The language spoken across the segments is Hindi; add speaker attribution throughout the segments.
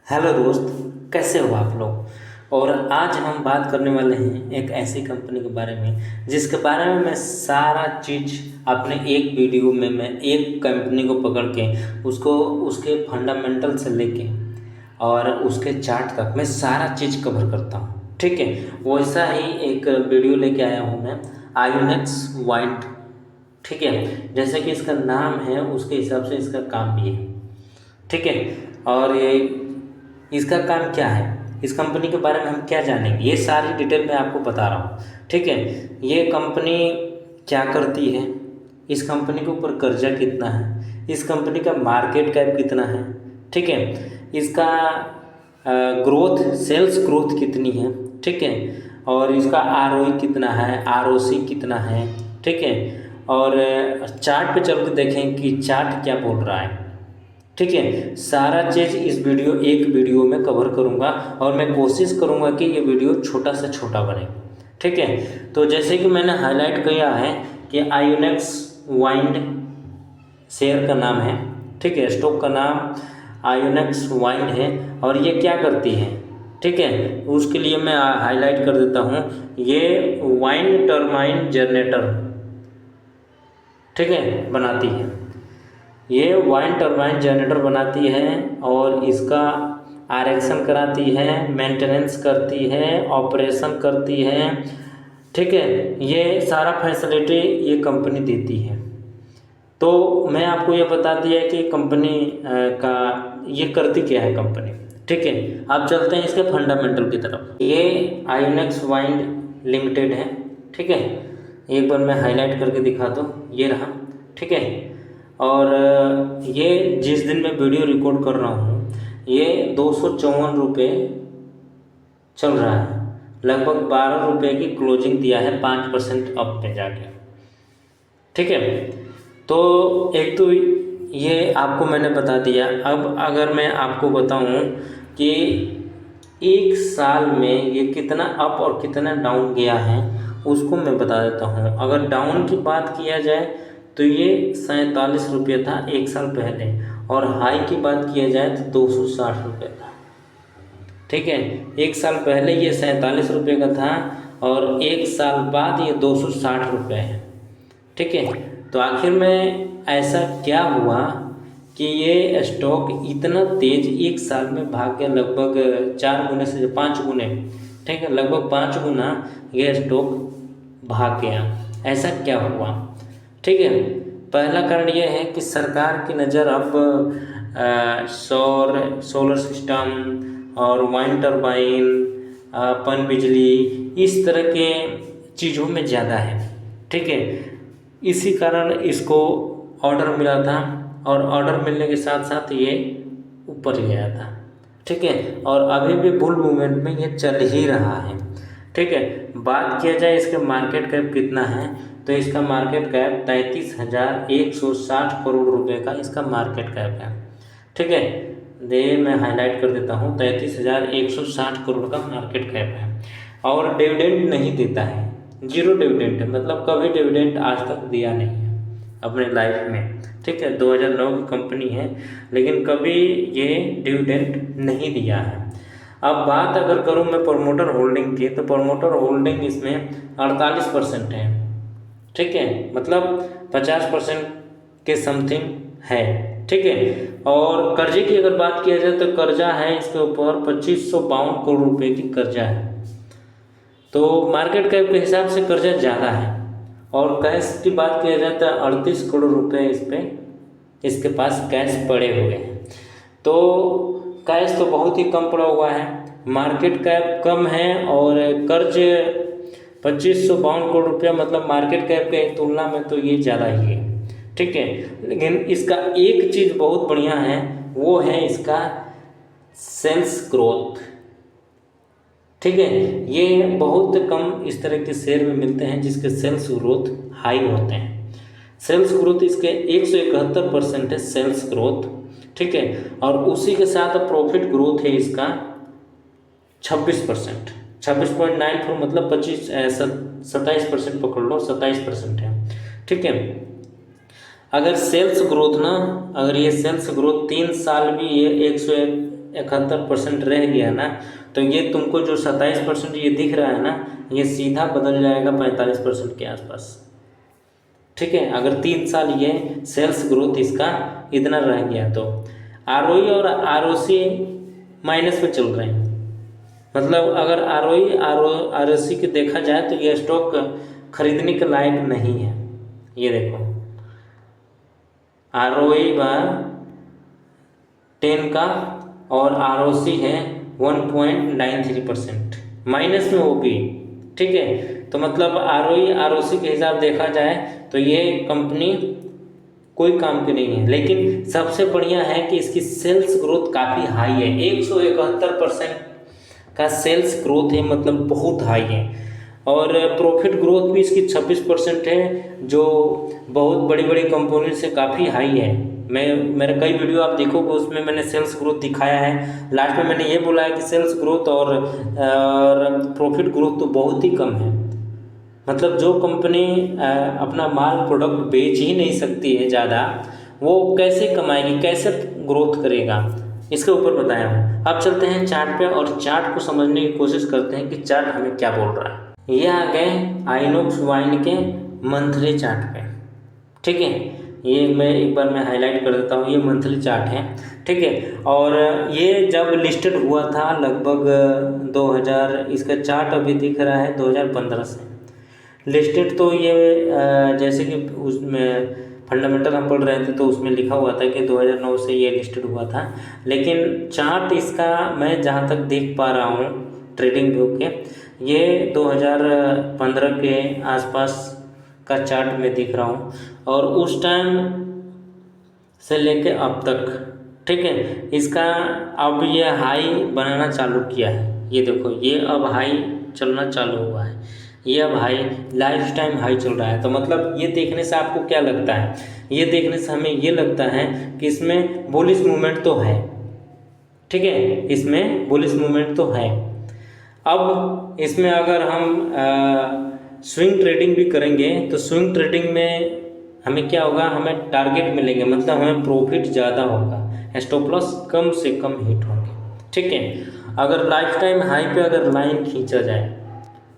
Speaker 1: हेलो दोस्त, कैसे हो आप लोग। और आज हम बात करने वाले हैं एक ऐसी कंपनी के बारे में जिसके बारे में मैं सारा चीज़ अपने एक वीडियो में मैं एक कंपनी को पकड़ के उसको उसके फंडामेंटल से लेके और उसके चार्ट तक मैं सारा चीज़ कवर करता हूँ। ठीक है, वैसा ही एक वीडियो लेके आया हूँ मैं, आयोनेक्स वाइंड। ठीक है, जैसे कि इसका नाम है उसके हिसाब से इसका काम भी है। ठीक है, और ये इसका काम क्या है, इस कंपनी के बारे में हम क्या जानेंगे, ये सारी डिटेल मैं आपको बता रहा हूँ। ठीक है, ये कंपनी क्या करती है, इस कंपनी के ऊपर कर्जा कितना है, इस कंपनी का मार्केट कैप कितना है। ठीक है, इसका ग्रोथ, सेल्स ग्रोथ कितनी है। ठीक है, और इसका आरओई कितना है, आरओसी कितना है। ठीक है, और चार्ट पे चल के देखें कि चार्ट क्या बोल रहा है। ठीक है, सारा चीज़ इस एक वीडियो में कवर करूँगा और मैं कोशिश करूँगा कि ये वीडियो छोटा से छोटा बने। ठीक है, तो जैसे कि मैंने हाईलाइट किया है कि आयोनेक्स वाइंड शेयर का नाम है। ठीक है, स्टॉक का नाम आयोनेक्स वाइंड है और ये क्या करती है। ठीक है, उसके लिए मैं हाईलाइट कर देता हूँ, ये वाइंड टरबाइन जनरेटर, ठीक है, बनाती है। ये वाइंड टरबाइन जनरेटर बनाती है और इसका आरएक्शन कराती है, मेंटेनेंस करती है, ऑपरेशन करती है। ठीक है, ये सारा फैसिलिटी ये कंपनी देती है। तो मैं आपको ये बता दिया कि कंपनी का ये करती क्या है कंपनी। ठीक है, अब चलते हैं इसके फंडामेंटल की तरफ। ये आयोनेक्स वाइंड लिमिटेड है। ठीक है, एक बार मैं हाईलाइट करके दिखा दूँ, ये रहा। ठीक है, और ये जिस दिन मैं वीडियो रिकॉर्ड कर रहा हूँ ये 254 रुपये चल रहा है, लगभग 12 रुपये की क्लोजिंग दिया है, 5% अप पे जाके। ठीक है, तो एक तो ये आपको मैंने बता दिया। अब अगर मैं आपको बताऊं कि एक साल में ये कितना अप और कितना डाउन गया है, उसको मैं बता देता हूं। अगर डाउन की बात किया जाए तो ये 47 रुपये था एक साल पहले, और हाई की बात किया जाए तो 260 रुपये था। ठीक है, एक साल पहले ये 47 रुपये का था और एक साल बाद ये 260 रुपये है। ठीक है, तो आखिर में ऐसा क्या हुआ कि ये स्टॉक इतना तेज एक साल में भाग गया, लगभग 4 गुने से 5 गुने। ठीक है, लगभग 5 गुना ये स्टॉक भाग गया। ऐसा क्या हुआ। ठीक है, पहला कारण यह है कि सरकार की नज़र अब सोलर सिस्टम और वाइंड टरबाइन, पन बिजली, इस तरह के चीज़ों में ज़्यादा है। ठीक है, इसी कारण इसको ऑर्डर मिला था और ऑर्डर मिलने के साथ साथ ये ऊपर गया था। ठीक है, और अभी भी बुल मूवमेंट में ये चल ही रहा है। ठीक है, बात किया जाए इसके मार्केट कैप कितना है, तो इसका मार्केट कैप 33,160 करोड़ रुपए का इसका मार्केट कैप है। ठीक है, ये मैं हाईलाइट कर देता हूँ, 33,160 करोड़ का मार्केट कैप है और डिविडेंड नहीं देता है, जीरो डिविडेंड है, मतलब कभी डिविडेंड आज तक दिया नहीं है अपने लाइफ में। ठीक है, 2009 की कंपनी है लेकिन कभी ये डिविडेंड नहीं दिया है। अब बात अगर करूँ मैं प्रमोटर होल्डिंग की, तो प्रमोटर होल्डिंग इसमें 48% है। ठीक है, मतलब 50% के समथिंग है। ठीक है, और कर्जे की अगर बात किया जाए तो कर्जा है इसके ऊपर 2552 करोड़ रुपए की कर्जा है। तो मार्केट कैप के हिसाब से कर्जा ज़्यादा है। और कैश की बात किया जाए तो 38 करोड़ रुपए इसके पास कैश पड़े हुए हैं। तो कैश तो बहुत ही कम पड़ा हुआ है, मार्केट कैप कम है और कर्ज 2552 करोड़ रुपया, मतलब मार्केट कैप के तुलना में तो ये ज़्यादा ही है। ठीक है, लेकिन इसका एक चीज़ बहुत बढ़िया है, वो है इसका सेल्स ग्रोथ। ठीक है, ये बहुत कम इस तरह के शेयर में मिलते हैं जिसके सेल्स ग्रोथ हाई होते हैं। सेल्स ग्रोथ इसके 171% है सेल्स ग्रोथ। ठीक है, और उसी के साथ प्रॉफिट ग्रोथ है इसका 26%, 26.94, मतलब 27% पकड़ लो, 27% है। ठीक है, अगर सेल्स ग्रोथ ना, अगर ये सेल्स ग्रोथ 3 साल भी ये 71% रह गया ना, तो ये तुमको जो 27% ये दिख रहा है ना, ये सीधा बदल जाएगा 45% के आसपास। ठीक है, अगर 3 साल ये सेल्स ग्रोथ इसका इतना रह गया तो ROE और ROC माइनस में चल रहे हैं। मतलब अगर ROE के देखा जाए तो ये स्टॉक खरीदने के लायक नहीं है। ये देखो ROE 10 का और ROC है 1.93%, माइनस में वो भी। ठीक है, तो मतलब ROE ROC के हिसाब देखा जाए तो ये कंपनी कोई काम की नहीं है। लेकिन सबसे बढ़िया है कि इसकी सेल्स ग्रोथ काफ़ी हाई है, 171% का सेल्स ग्रोथ है, मतलब बहुत हाई है। और प्रॉफिट ग्रोथ भी इसकी 26% है, जो बहुत बड़ी बड़ी कंपनी से काफ़ी हाई है। मेरे कई वीडियो आप देखोगे उसमें मैंने सेल्स ग्रोथ दिखाया है। लास्ट में मैंने ये बोला है कि सेल्स ग्रोथ और प्रॉफिट ग्रोथ तो बहुत ही कम है। मतलब जो कंपनी अपना माल प्रोडक्ट बेच ही नहीं सकती है ज़्यादा, वो कैसे कमाएगी, कैसे ग्रोथ करेगा, इसके ऊपर बताया हूँ। अब चलते हैं चार्ट पे और चार्ट को समझने की कोशिश करते हैं कि चार्ट हमें क्या बोल रहा है। ये आ गए आइनॉक्स वाइन के मंथली चार्ट पे। ठीक है, ये मैं हाईलाइट कर देता हूँ, ये मंथली चार्ट है। ठीक है, और ये जब लिस्टेड हुआ था लगभग 2000, इसका चार्ट अभी दिख रहा है 2015 से लिस्टेड। तो ये जैसे कि उसमें फंडामेंटल हम पढ़ रहे थे तो उसमें लिखा हुआ था कि 2009 से ये लिस्टेड हुआ था। लेकिन चार्ट इसका मैं जहाँ तक देख पा रहा हूँ ट्रेडिंग व्यू के, ये 2015 के आसपास का चार्ट में दिख रहा हूँ, और उस टाइम से लेके अब तक। ठीक है, इसका अब ये हाई बनाना चालू किया है। ये देखो, ये अब हाई चलना चालू हुआ है, ये अब हाई लाइफ टाइम हाई चल रहा है। तो मतलब ये देखने से आपको क्या लगता है? ये देखने से हमें ये लगता है कि इसमें बुलिश मूवमेंट तो है। ठीक है, इसमें बुलिश मूवमेंट तो है। अब इसमें अगर हम स्विंग ट्रेडिंग भी करेंगे तो स्विंग ट्रेडिंग में हमें क्या होगा, हमें टारगेट मिलेंगे, मतलब हमें प्रॉफिट ज़्यादा होगा, स्टॉप लॉस कम से कम हिट होंगे। ठीक है, अगर लाइफ टाइम हाई पे अगर लाइन खींचा जाए,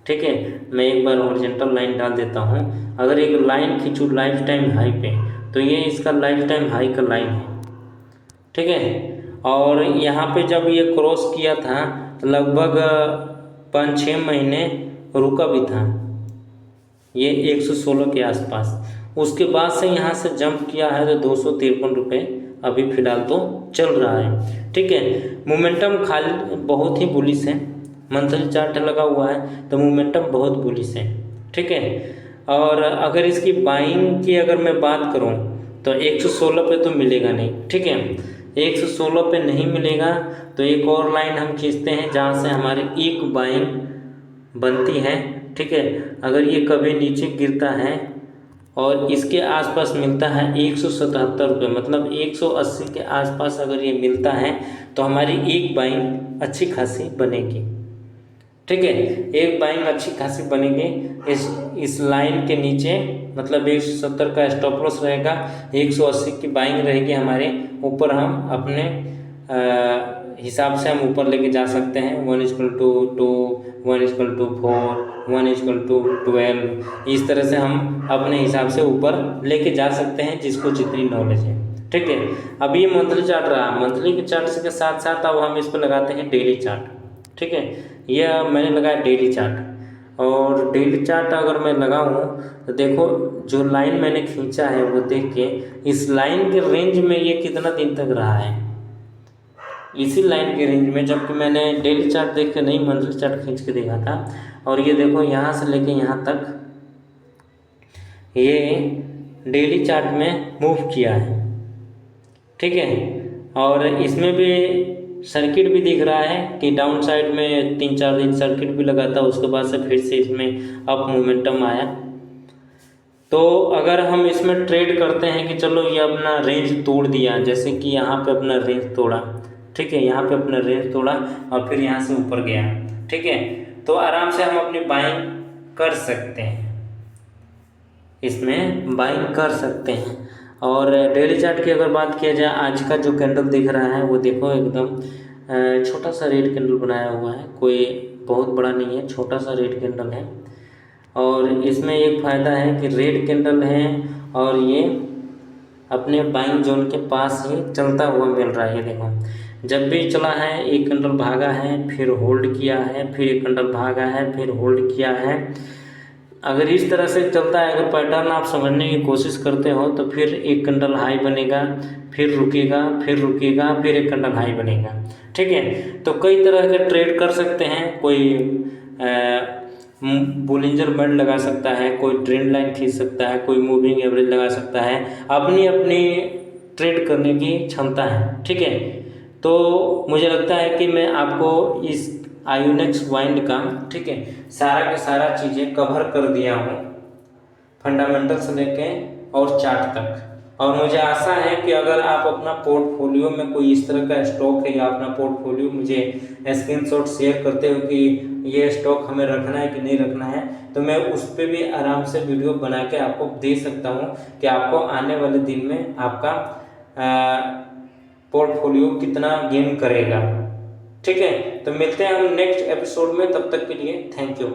Speaker 1: ठीक है, मैं एक बार हॉरिजॉन्टल लाइन डाल देता हूँ। अगर एक लाइन खींचूँ लाइफ टाइम हाई पे, तो ये इसका लाइफ टाइम हाई का लाइन है। ठीक है, और यहाँ पे जब ये क्रॉस किया था तो लगभग 5-6 महीने रुका भी था, ये 116 के आसपास। उसके बाद से यहाँ से जंप किया है तो 253 रुपये अभी फ़िलहाल तो चल रहा है। ठीक है, मोमेंटम खाली बहुत ही बुलिश है, मंथली चार्ट लगा हुआ है तो मोमेंटम बहुत बुलिश है। ठीक है, और अगर इसकी बाइंग की अगर मैं बात करूं तो 116 पे तो मिलेगा नहीं। ठीक है, 116 पे नहीं मिलेगा तो एक और लाइन हम खींचते हैं जहां से हमारी एक बाइंग बनती है। ठीक है, अगर ये कभी नीचे गिरता है और इसके आसपास मिलता है 177 रुपये, मतलब 180 के आसपास अगर ये मिलता है तो हमारी एक बाइंग अच्छी खासी बनेगी। ठीक है, एक बाइंग अच्छी खासी बनेगी इस लाइन के नीचे, मतलब 170 का स्टॉप लॉस रहेगा, 180 की बाइंग रहेगी हमारे ऊपर। हम अपने हिसाब से हम ऊपर लेके जा सकते हैं। 1:2, 1:4, 1:12, इस तरह से हम अपने हिसाब से ऊपर लेके जा सकते हैं, जिसको जितनी नॉलेज है। ठीक है, अब ये मंथली चार्ट रहा। मंथली के चार्ट के साथ साथ अब हम इस पर लगाते हैं डेली चार्ट। ठीक है, यह मैंने लगाया डेली चार्ट, और डेली चार्ट अगर मैं लगाऊं तो देखो जो लाइन मैंने खींचा है वो देख के, इस लाइन के रेंज में ये कितना दिन तक रहा है, इसी लाइन के रेंज में। जबकि मैंने डेली चार्ट देख के नहीं, मंथली चार्ट खींच के देखा था, और ये देखो यहाँ से लेके यहाँ तक ये डेली चार्ट में मूव किया है। ठीक है, और इसमें भी सर्किट भी दिख रहा है कि डाउन साइड में 3-4 दिन सर्किट भी लगा था, उसके बाद से फिर से इसमें अप मोमेंटम आया। तो अगर हम इसमें ट्रेड करते हैं कि चलो ये अपना रेंज तोड़ दिया, जैसे कि यहाँ पे अपना रेंज तोड़ा, ठीक है, यहाँ पे अपना रेंज तोड़ा और फिर यहाँ से ऊपर गया, ठीक है, तो आराम से हम अपनी बाइंग कर सकते हैं, इसमें बाइंग कर सकते हैं। और डेली चार्ट की अगर बात किया जाए, आज का जो कैंडल दिख रहा है वो देखो एकदम छोटा सा रेड कैंडल बनाया हुआ है, कोई बहुत बड़ा नहीं है, छोटा सा रेड कैंडल है। और इसमें एक फ़ायदा है कि रेड कैंडल है और ये अपने बाइंग जोन के पास ही चलता हुआ मिल रहा है। ये देखो, जब भी चला है एक कैंडल भागा है, फिर होल्ड किया है, फिर एक कैंडल भागा है, फिर होल्ड किया है। अगर इस तरह से चलता है, अगर पैटर्न आप समझने की कोशिश करते हो तो फिर एक कैंडल हाई बनेगा, फिर रुकेगा, फिर रुकेगा, फिर एक कैंडल हाई बनेगा। ठीक है, तो कई तरह के ट्रेड कर सकते हैं। कोई बोलिंजर बैंड लगा सकता है, कोई ट्रेंड लाइन खींच सकता है, कोई मूविंग एवरेज लगा सकता है। अपनी अपनी ट्रेड करने की क्षमता है। ठीक है, तो मुझे लगता है कि मैं आपको इस आयोनेक्स वाइंड का, ठीक है, सारा के सारा चीज़ें कवर कर दिया हूँ, फंडामेंटल से लेके और चार्ट तक। और मुझे आशा है कि अगर आप अपना पोर्टफोलियो में कोई इस तरह का स्टॉक है या अपना पोर्टफोलियो मुझे स्क्रीनशॉट शेयर करते हो कि ये स्टॉक हमें रखना है कि नहीं रखना है, तो मैं उस पर भी आराम से वीडियो बना के आपको दे सकता हूँ कि आपको आने वाले दिन में आपका पोर्टफोलियो कितना गेन करेगा। ठीक है, तो मिलते हैं हम नेक्स्ट एपिसोड में, तब तक के लिए थैंक यू।